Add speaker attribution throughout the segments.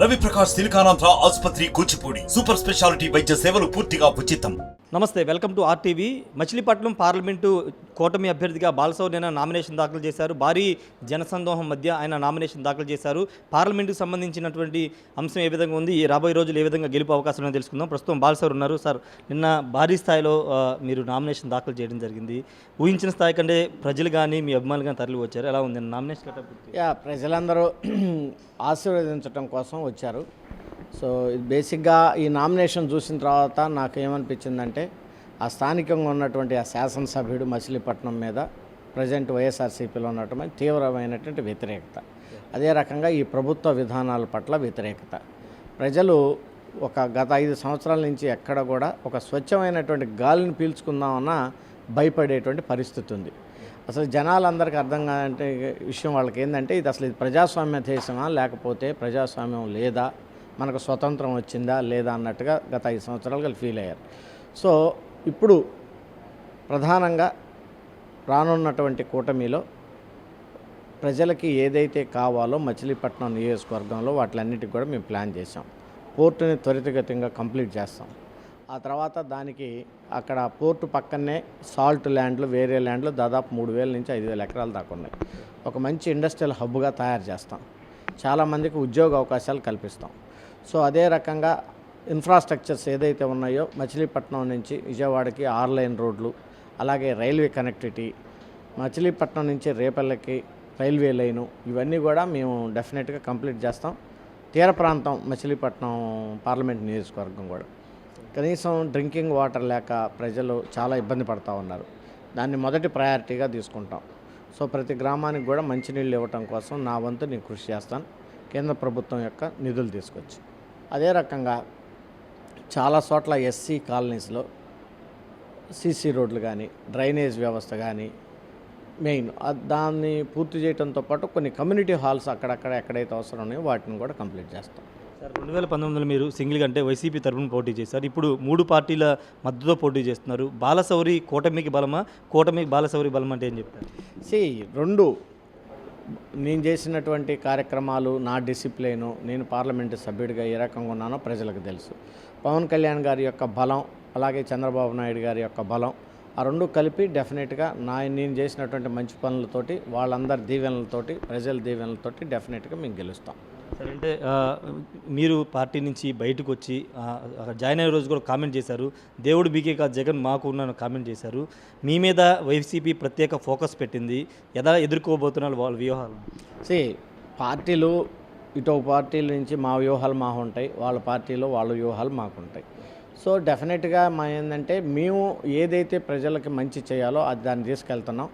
Speaker 1: రవి ప్రకాష్ సిలికానాంధ్ర ఆసుపత్రి Kuchipudi super speciality వైద్య సేవలు పూర్తిగా ఉచితం.
Speaker 2: నమస్తే, welcome to RTV. Machilipatnam parliament కూటమి అభ్యర్థిగా బాలశౌరి నామినేషన్ దాఖలు చేశారు. భారీ జనసందోహం మధ్య ఆయన నామినేషన్ దాఖలు చేశారు. పార్లమెంటుకు సంబంధించినటువంటి అంశం ఏ విధంగా ఉంది, రాబోయే రోజులు ఏ విధంగా గెలుపు అవకాశం ఉందో తెలుసుకుందాం. ప్రస్తుతం బాలశౌరి ఉన్నారు. సార్, నిన్న భారీ స్థాయిలో మీరు నామినేషన్ దాఖలు చేయడం జరిగింది. ఊహించిన స్థాయి కంటే ప్రజలు కానీ మీ అభిమానులు కానీ తరలి వచ్చారు. ఎలా ఉంది నామినేషన్ కట్ట?
Speaker 3: ప్రజలందరూ ఆశీర్వదించడం కోసం వచ్చారు. సో ఇది బేసిక్గా ఈ నామినేషన్ చూసిన తర్వాత నాకు ఏమనిపించిందంటే, ఆ స్థానికంగా ఉన్నటువంటి ఆ శాసనసభ్యుడు మచిలీపట్నం మీద ప్రజెంట్ వైఎస్ఆర్సీపీలో ఉన్నటువంటి తీవ్రమైనటువంటి వ్యతిరేకత, అదే రకంగా ఈ ప్రభుత్వ విధానాల పట్ల వ్యతిరేకత. ప్రజలు గత 5 సంవత్సరాల నుంచి ఎక్కడ కూడా ఒక స్వచ్ఛమైనటువంటి గాలిని పీల్చుకుందామన్నా భయపడేటువంటి పరిస్థితి ఉంది. అసలు జనాలందరికీ అర్థం కాదంటే విషయం వాళ్ళకి ఏంటంటే, ఇది అసలు ఇది ప్రజాస్వామ్య దేశమా లేకపోతే ప్రజాస్వామ్యం లేదా, మనకు స్వతంత్రం వచ్చిందా లేదా అన్నట్టుగా గత 5 సంవత్సరాలుగా ఫీల్ అయ్యారు. సో ఇప్పుడు ప్రధానంగా రానున్నటువంటి కూటమిలో ప్రజలకి ఏదైతే కావాలో మచిలీపట్నం నియోజకవర్గంలో వాటిలన్నిటికి కూడా మేము ప్లాన్ చేసాం. పోర్టుని త్వరితగతంగా కంప్లీట్ చేస్తాం. ఆ తర్వాత దానికి అక్కడ పోర్టు పక్కనే సాల్ట్ ల్యాండ్లు, వేరే ల్యాండ్లు దాదాపు 3000 నుంచి 5000 ఎకరాల దాకా ఉన్నాయి. ఒక మంచి ఇండస్ట్రియల్ హబ్గా తయారు చేస్తాం. చాలామందికి ఉద్యోగ అవకాశాలు కల్పిస్తాం. సో అదే రకంగా ఇన్ఫ్రాస్ట్రక్చర్స్ ఏదైతే ఉన్నాయో మచిలీపట్నం నుంచి విజయవాడకి 6 లైన్ రోడ్లు, అలాగే రైల్వే కనెక్టివిటీ, మచిలీపట్నం నుంచి రేపల్లకి రైల్వే లైను, ఇవన్నీ కూడా మేము డెఫినెట్గా కంప్లీట్ చేస్తాం. తీర ప్రాంతం మచిలీపట్నం పార్లమెంట్ నియోజకవర్గం కూడా కనీసం డ్రింకింగ్ వాటర్ లేక ప్రజలు చాలా ఇబ్బంది పడుతూ ఉన్నారు. దాన్ని మొదటి ప్రయారిటీగా తీసుకుంటాం. సో ప్రతి గ్రామానికి కూడా మంచినీళ్ళు ఇవ్వటం కోసం నా వంతు నేను కృషి చేస్తాను, కేంద్ర ప్రభుత్వం యొక్క నిధులు తీసుకొచ్చి. అదే రకంగా చాలా చోట్ల ఎస్సీ కాలనీస్లో సీసీ రోడ్లు కానీ, డ్రైనేజ్ వ్యవస్థ కానీ మెయిన్ దాన్ని పూర్తి చేయడంతో పాటు కొన్ని కమ్యూనిటీ హాల్స్ అక్కడక్కడ ఎక్కడైతే అవసరం ఉన్నాయో వాటిని కూడా కంప్లీట్ చేస్తాం.
Speaker 2: సార్, 2019 మీరు సింగిల్గా అంటే వైసీపీ తరఫున పోటీ చేశారు. ఇప్పుడు 3 పార్టీల మద్దతుతో పోటీ చేస్తున్నారు. బాలశౌరి కూటమికి బలమా, కూటమికి బాలశౌరి బలం అంటే ఏం చెప్తారు?
Speaker 3: రెండు నేను చేసినటువంటి కార్యక్రమాలు, నా డిసిప్లిను, నేను పార్లమెంటు సభ్యుడిగా ఏ రకంగా ఉన్నానో ప్రజలకు తెలుసు. పవన్ కళ్యాణ్ గారి యొక్క బలం, అలాగే చంద్రబాబు నాయుడు గారి యొక్క బలం, ఆ రెండు కలిపి డెఫినెట్గా నేను చేసినటువంటి మంచి పనులతోటి, వాళ్ళందరి దీవెనలతోటి, ప్రజల దీవెనలతోటి డెఫినెట్గా మేము గెలుస్తాం.
Speaker 2: సరే, అంటే మీరు పార్టీ నుంచి బయటకు వచ్చి జాయిన్ అయ్యే రోజు కూడా కామెంట్ చేశారు, దేవుడు బీకే కాదు జగన్ మాకు ఉన్న కామెంట్ చేశారు. మీ మీద వైసీపీ ప్రత్యేక ఫోకస్ పెట్టింది. ఎలా ఎదుర్కోబోతున్నారు వాళ్ళ వ్యూహాలు?
Speaker 3: పార్టీలు ఇటు పార్టీల నుంచి మా వ్యూహాలు మాకు ఉంటాయి, వాళ్ళ పార్టీలో వాళ్ళ వ్యూహాలు మాకు ఉంటాయి. సో డెఫినెట్గా ఏంటంటే, మేము ఏదైతే ప్రజలకి మంచి చేయాలో అది దాన్ని తీసుకెళ్తున్నాం.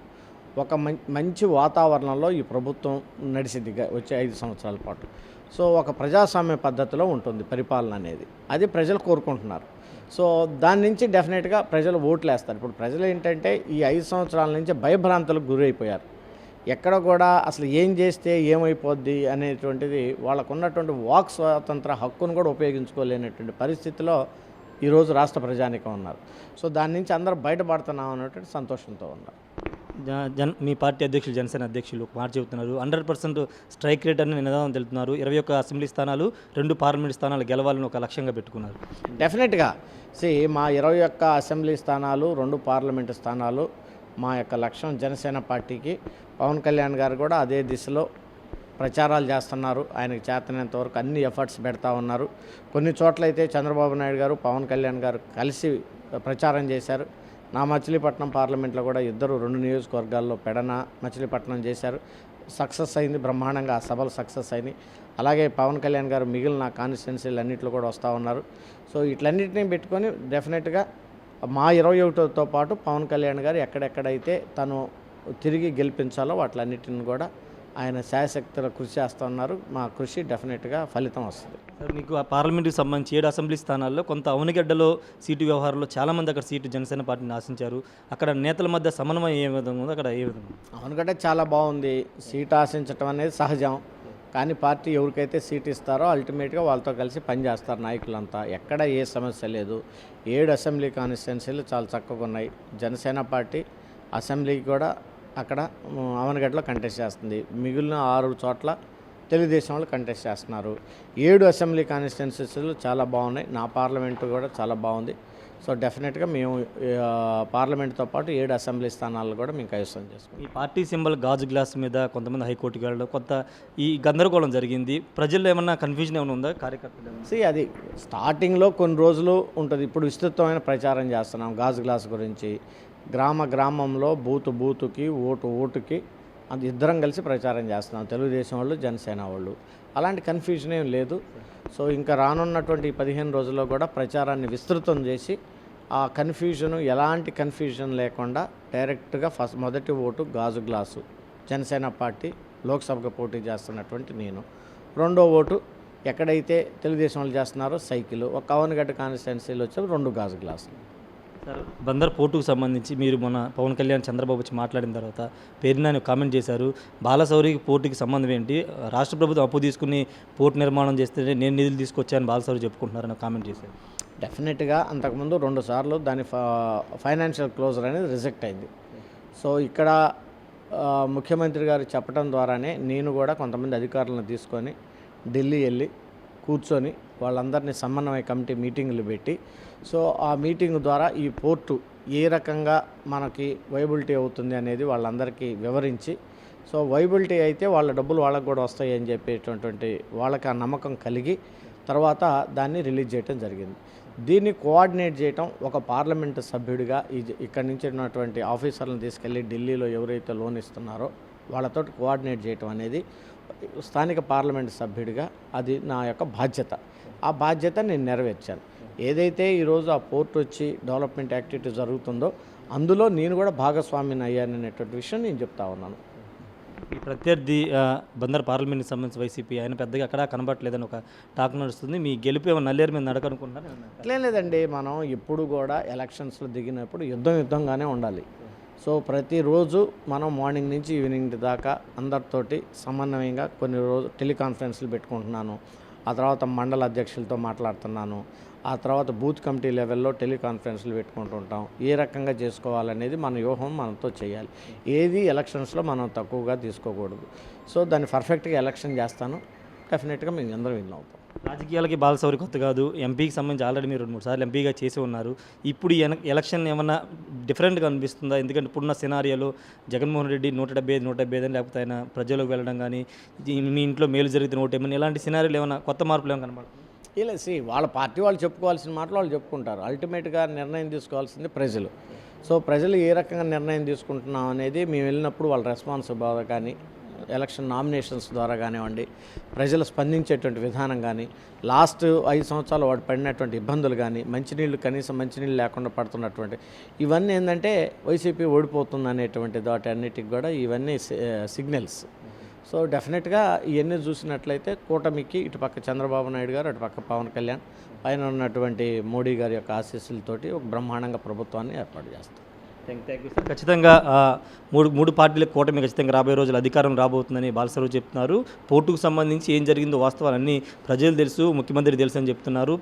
Speaker 3: ఒక మంచి వాతావరణంలో ఈ ప్రభుత్వం నడిచింది వచ్చే 5 సంవత్సరాల పాటు. సో ఒక ప్రజాస్వామ్య పద్ధతిలో ఉంటుంది పరిపాలన అనేది, అది ప్రజలు కోరుకుంటున్నారు. సో దాని నుంచి డెఫినెట్గా ప్రజలు ఓట్లు వేస్తారు. ఇప్పుడు ప్రజలు ఏంటంటే ఈ 5 సంవత్సరాల నుంచి భయభ్రాంతులకు గురైపోయారు. ఎక్కడ కూడా అసలు ఏం చేస్తే ఏమైపోద్ది అనేటువంటిది, వాళ్ళకు ఉన్నటువంటి వాక్ స్వాతంత్ర హక్కును కూడా ఉపయోగించుకోలేనటువంటి పరిస్థితిలో ఈరోజు రాష్ట్ర ప్రజానికం ఉన్నారు. సో దాని నుంచి అందరూ బయటపడుతున్నాం అనేటువంటి సంతోషంతో ఉన్నారు.
Speaker 2: మీ పార్టీ అధ్యక్షులు, జనసేన అధ్యక్షులు మాట చెబుతున్నారు, 100% స్ట్రైక్ రేట్ అని నినాదం తెలుపుతున్నారు. 21 అసెంబ్లీ స్థానాలు, 2 పార్లమెంట్ స్థానాలు గెలవాలని ఒక లక్ష్యంగా పెట్టుకున్నారు.
Speaker 3: డెఫినెట్గా మా 21 అసెంబ్లీ స్థానాలు, 2 పార్లమెంటు స్థానాలు మా యొక్క లక్ష్యం. జనసేన పార్టీకి పవన్ కళ్యాణ్ గారు కూడా అదే దిశలో ప్రచారాలు చేస్తున్నారు. ఆయనకు చేతనంత వరకు అన్ని ఎఫర్ట్స్ పెడతా ఉన్నారు. కొన్ని చోట్లయితే చంద్రబాబు నాయుడు గారు, పవన్ కళ్యాణ్ గారు కలిసి ప్రచారం చేశారు. నా మచిలీపట్నం పార్లమెంట్లో కూడా ఇద్దరు 2 నియోజకవర్గాల్లో పెడన, మచిలీపట్నం చేశారు. సక్సెస్ అయింది, బ్రహ్మాండంగా ఆ సభలు సక్సెస్ అయినాయి. అలాగే పవన్ కళ్యాణ్ గారు మిగిలిన కాన్స్టిట్యున్సీలు అన్నింటిలో కూడా వస్తూ ఉన్నారు. సో ఇట్లన్నింటినీ పెట్టుకొని డెఫినెట్గా మా 21తో పాటు పవన్ కళ్యాణ్ గారు ఎక్కడెక్కడైతే తను తిరిగి గెలిపించాలో వాటిలన్నిటిని కూడా ఆయన శాయశక్తుల కృషి చేస్తూ ఉన్నారు. మా కృషి డెఫినెట్గా ఫలితం వస్తుంది.
Speaker 2: సార్, మీకు ఆ పార్లమెంటుకి సంబంధించి 7 అసెంబ్లీ స్థానాల్లో కొంత అవనిగడ్డలో సీటు వ్యవహారంలో చాలామంది అక్కడ సీటు జనసేన పార్టీని ఆశించారు. అక్కడ నేతల మధ్య సమన్వయం ఏ విధంగా ఉంది, అక్కడ ఏ విధంగా?
Speaker 3: అవనిగడ్డ చాలా బాగుంది. సీటు ఆశించడం అనేది సహజం. కానీ పార్టీ ఎవరికైతే సీట్ ఇస్తారో అల్టిమేట్గా వాళ్ళతో కలిసి పనిచేస్తారు నాయకులంతా. ఎక్కడ ఏ సమస్య లేదు. 7 అసెంబ్లీ కాన్స్టిట్యున్సీలు చాలా చక్కగా ఉన్నాయి. జనసేన పార్టీ అసెంబ్లీకి కూడా అక్కడ అవనగడ్డలో కంటెస్ట్ చేస్తుంది. మిగిలిన 6 చోట్ల తెలుగుదేశం వాళ్ళు కంటెస్ట్ చేస్తున్నారు. 7 అసెంబ్లీ కాన్స్టిట్యున్సీలు చాలా బాగున్నాయి. నా పార్లమెంటు కూడా చాలా బాగుంది. సో డెఫినెట్గా మేము పార్లమెంట్తో పాటు 7 అసెంబ్లీ స్థానాలు కూడా మేము కైవసం చేసుకుంటాం.
Speaker 2: ఈ పార్టీ సింబల్ గాజు గ్లాస్ మీద కొంతమంది హైకోర్టుకి వెళ్ళడం కొంత ఈ గందరగోళం జరిగింది. ప్రజల్లో ఏమన్నా కన్ఫ్యూజన్ ఏమైనా ఉందా కార్యకర్తలు?
Speaker 3: అది స్టార్టింగ్లో కొన్ని రోజులు ఉంటుంది. ఇప్పుడు విస్తృతమైన ప్రచారం చేస్తున్నాం గాజు గ్లాస్ గురించి. గ్రామంలో బూతుకి ఓటుకి అది ఇద్దరం కలిసి ప్రచారం చేస్తున్నాం, తెలుగుదేశం వాళ్ళు జనసేన వాళ్ళు. అలాంటి కన్ఫ్యూజన్ ఏం లేదు. సో ఇంకా రానున్నటువంటి 15 రోజుల్లో కూడా ప్రచారాన్ని విస్తృతం చేసి ఆ కన్ఫ్యూజను ఎలాంటి కన్ఫ్యూజన్ లేకుండా డైరెక్ట్గా మొదటి ఓటు గాజు గ్లాసు జనసేన పార్టీ లోక్సభకు పోటీ చేస్తున్నటువంటి నేను, రెండో ఓటు ఎక్కడైతే తెలుగుదేశం వాళ్ళు చేస్తున్నారో సైకిల్, ఒక కవనగడ్డ కాన్స్టిట్యున్సీలో వచ్చే 2 గాజు గ్లాసులు.
Speaker 2: సార్ బందర్ పోర్టుకు సంబంధించి మీరు మొన్న పవన్ కళ్యాణ్ చంద్రబాబు వచ్చి మాట్లాడిన తర్వాత పేరునాని కామెంట్ చేశారు. బాలశౌరికి పోర్టుకి సంబంధం ఏంటి, రాష్ట్ర ప్రభుత్వం అప్పు తీసుకుని పోర్టు నిర్మాణం చేస్తే నేను నిధులు తీసుకొచ్చాను బాలశౌరి చెప్పుకుంటున్నారని కామెంట్ చేశారు.
Speaker 3: డెఫినెట్గా అంతకుముందు 2 సార్లు దాని ఫైనాన్షియల్ క్లోజర్ అనేది రిజెక్ట్ అయింది. సో ఇక్కడ ముఖ్యమంత్రి గారు చెప్పడం ద్వారానే నేను కూడా కొంతమంది అధికారులను తీసుకొని ఢిల్లీ వెళ్ళి కూర్చొని వాళ్ళందరినీ సమన్వయ కమిటీ మీటింగులు పెట్టి, సో ఆ మీటింగ్ ద్వారా ఈ పోర్టు ఏ రకంగా మనకి వైబిలిటీ అవుతుంది అనేది వాళ్ళందరికీ వివరించి, సో వైబిలిటీ అయితే వాళ్ళ డబ్బులు వాళ్ళకు కూడా వస్తాయి అని చెప్పేటటువంటి వాళ్ళకి ఆ నమ్మకం కలిగి తర్వాత దాన్ని రిలీజ్ చేయడం జరిగింది. దీన్ని కోఆర్డినేట్ చేయటం ఒక పార్లమెంటు సభ్యుడిగా ఇక్కడి నుంచి ఉన్నటువంటి ఆఫీసర్లను తీసుకెళ్ళి ఢిల్లీలో ఎవరైతే లోన్ ఇస్తున్నారో వాళ్ళతో కోఆర్డినేట్ చేయటం అనేది స్థానిక పార్లమెంటు సభ్యుడిగా అది నా యొక్క బాధ్యత. ఆ బాధ్యత నేను నెరవేర్చాను. ఏదైతే ఈరోజు ఆ పోర్ట్ వచ్చి డెవలప్మెంట్ యాక్టివిటీ జరుగుతుందో అందులో నేను కూడా భాగస్వామిని అయ్యాననేటువంటి విషయం నేను చెప్తా ఉన్నాను.
Speaker 2: ఈ ప్రత్యర్థి బందర్ పార్లమెంట్కి సంబంధించి వైసీపీ ఆయన పెద్దగా అక్కడ కనబడట్లేదని ఒక టాక్ నడుస్తుంది. మీ గెలుపు ఏమో నల్లేరు మీద నడకనుకుంటున్నారు?
Speaker 3: లేదండి, మనం ఎప్పుడు కూడా ఎలక్షన్స్లో దిగినప్పుడు యుద్ధంగానే ఉండాలి. సో ప్రతిరోజు మనం మార్నింగ్ నుంచి ఈవినింగ్ దాకా అందరితోటి సమన్వయంగా కొన్ని రోజు టెలికాన్ఫరెన్స్లు పెట్టుకుంటున్నాను. ఆ తర్వాత మండల అధ్యక్షులతో మాట్లాడుతున్నాను. ఆ తర్వాత బూత్ కమిటీ లెవెల్లో టెలికాన్ఫరెన్స్లు పెట్టుకుంటుంటాం. ఏ రకంగా చేసుకోవాలనేది మన వ్యూహం మనతో చేయాలి. ఏది ఎలక్షన్స్లో మనం తక్కువగా తీసుకోకూడదు. సో దాన్ని పర్ఫెక్ట్గా ఎలక్షన్ చేస్తాను. డెఫినెట్గా మేము అందరం విన్ అవుతాం.
Speaker 2: రాజకీయాలకి బాలశౌరి కొత్త కాదు. ఎంపీకి సంబంధించి ఆల్రెడీ మీరు 2-3 సార్లు ఎంపీగా చేసి ఉన్నారు. ఇప్పుడు ఈ ఎలక్షన్ ఏమన్నా డిఫరెంట్గా అనిపిస్తుందా? ఎందుకంటే ఇప్పుడున్న సినారియోలో జగన్మోహన్ రెడ్డి 175 లేకపోతే ఆయన ప్రజలకు వెళ్ళడం కానీ మీ ఇంట్లో మేలు జరిగితే 180 ఇలాంటి సినారియోలు ఏమైనా కొత్త మార్పులు ఏమైనా కనబడుతుంది?
Speaker 3: ఇలా వాళ్ళ పార్టీ వాళ్ళు చెప్పుకోవాల్సిన మాటలు వాళ్ళు చెప్పుకుంటారు. అల్టిమేట్గా నిర్ణయం తీసుకోవాల్సింది ప్రజలు. సో ప్రజలు ఏ రకంగా నిర్ణయం తీసుకుంటున్నాం అనేది మేము వెళ్ళినప్పుడు వాళ్ళ రెస్పాన్స్ ద్వారా కానీ ఎలక్షన్ నామినేషన్స్ ద్వారా కానివ్వండి, ప్రజలు స్పందించేటువంటి విధానం కానీ, లాస్ట్ 5 సంవత్సరాలు వాడు పడినటువంటి ఇబ్బందులు కానీ, కనీసం మంచినీళ్ళు లేకుండా పడుతున్నటువంటి ఇవన్నీ ఏంటంటే వైసీపీ ఓడిపోతుంది అనేటువంటి వాటి అన్నిటికి కూడా ఇవన్నీ సిగ్నల్స్. సో డెఫినెట్గా ఇవన్నీ చూసినట్లయితే కూటమికి ఇటుపక్క చంద్రబాబు నాయుడు గారు, అటుపక్క పవన్ కళ్యాణ్, పైన ఉన్నటువంటి మోడీ గారి యొక్క ఆశీస్సులతోటి ఒక బ్రహ్మాండంగా ప్రభుత్వాన్ని ఏర్పాటు చేస్తాం.
Speaker 2: Thank you sir. ఖచ్చితంగా మూడు పార్టీలకు కూటమి ఖచ్చితంగా రాబోయే రోజులు అధికారం రాబోతుందని బాలశౌరి చెప్తున్నారు. పోర్టుకు సంబంధించి ఏం జరిగిందో వాస్తవాలన్నీ ప్రజలు తెలుసు, ముఖ్యమంత్రి తెలుసు అని చెప్తున్నారు.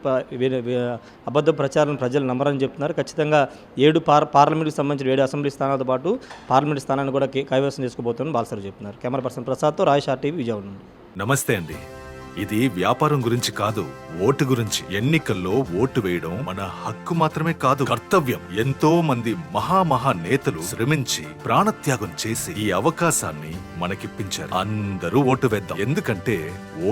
Speaker 2: అబద్ధ ప్రచారం ప్రజలు నమ్మరని చెప్తున్నారు. ఖచ్చితంగా 7 పార్లమెంట్కి సంబంధించిన 7 అసెంబ్లీ స్థానాలతో పాటు పార్లమెంట్ స్థానాన్ని కూడా కైవసం చేసుకోబోతుందని బాలశౌరి చెప్తున్నారు. కెమెరా పర్సన్ ప్రసాద్తో రాయ్ టీవీ విజయవాడ నుండి.
Speaker 4: నమస్తే అండి. ఇది వ్యాపారం గురించి కాదు, ఓటు గురించి. ఎన్నికల్లో ఓటు వేయడం మన హక్కు మాత్రమే కాదు, కర్తవ్యం. ఎంతో మంది మహా నేతలు శ్రమించి ప్రాణత్యాగం చేసి ఈ అవకాశాన్ని మనకిప్పించారు. అందరూ ఓటు వేద్దాం. ఎందుకంటే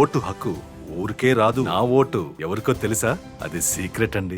Speaker 4: ఓటు హక్కు ఊరికే రాదు. నా ఓటు ఎవరికో తెలుసా? అది సీక్రెట్ అండి.